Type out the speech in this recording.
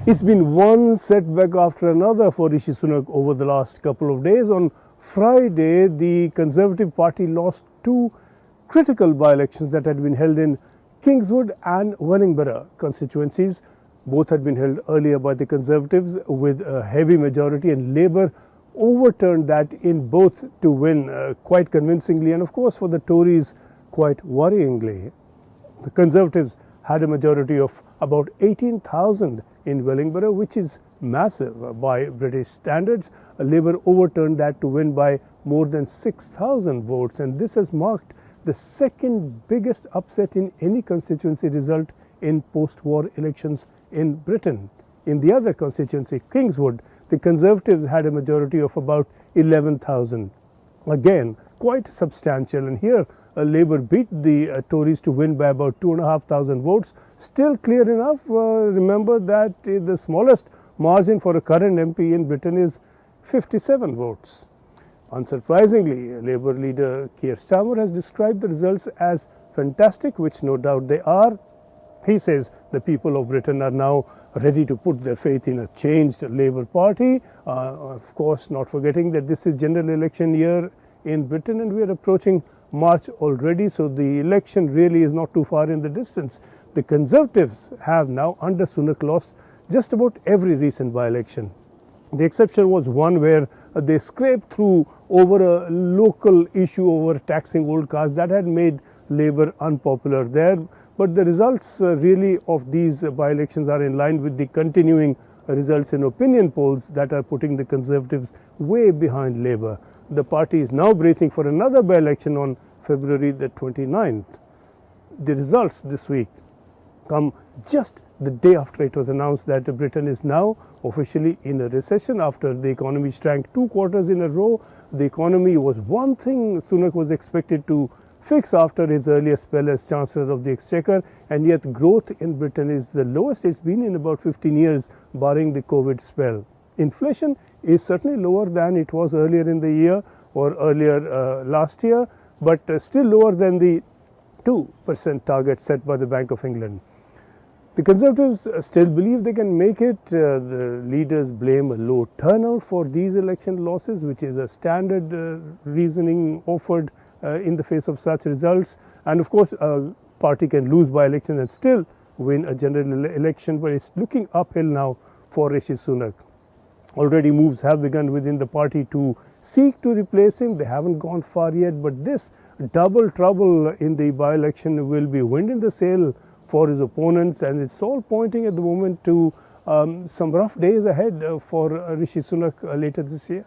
It's been one setback after another for Rishi Sunak over the last couple of days. On Friday, the Conservative Party lost two critical by-elections that had been held in Kingswood and Wellingborough constituencies. Both had been held earlier by the Conservatives with a heavy majority, and Labour overturned that in both to win quite convincingly, and of course for the Tories quite worryingly. The Conservatives had a majority of about 18,000 in Wellingborough, which is massive by British standards. Labour overturned that to win by more than 6,000 votes, and this has marked the second biggest upset in any constituency result in post-war elections in Britain. In the other constituency, Kingswood, the Conservatives had a majority of about 11,000. Again, quite substantial, and here Labour beat the Tories to win by about 2,500 votes. Still clear enough. Remember that the smallest margin for a current MP in Britain is 57 votes. Unsurprisingly, Labour leader Keir Starmer has described the results as fantastic, which no doubt they are. He says the people of Britain are now ready to put their faith in a changed Labour Party. Of course, not forgetting that this is general election year in Britain and we are approaching March already, so the election really is not too far in the distance. The Conservatives have now, under Sunak, lost just about every recent by-election. The exception was one where they scraped through over a local issue over taxing old cars that had made Labour unpopular there. But the results really of these by-elections are in line with the continuing results in opinion polls that are putting the Conservatives way behind Labour. The party is now bracing for another by-election on February the 29th. The results this week come just the day after it was announced that Britain is now officially in a recession after the economy shrank 2 quarters in a row. The economy was one thing Sunak was expected to fix after his earlier spell as Chancellor of the Exchequer, and yet growth in Britain is the lowest it's been in about 15 years, barring the COVID spell. Inflation is certainly lower than it was earlier in the year or earlier last year, but still lower than the 2% target set by the Bank of England. The Conservatives still believe they can make it. The leaders blame a low turnout for these election losses, which is a standard reasoning offered in the face of such results. And of course, a party can lose by election and still win a general election, but it's looking uphill now for Rishi Sunak. Already moves have begun within the party to seek to replace him. They haven't gone far yet, but this double trouble in the by-election will be wind in the sail for his opponents, and it's all pointing at the moment to some rough days ahead for Rishi Sunak later this year.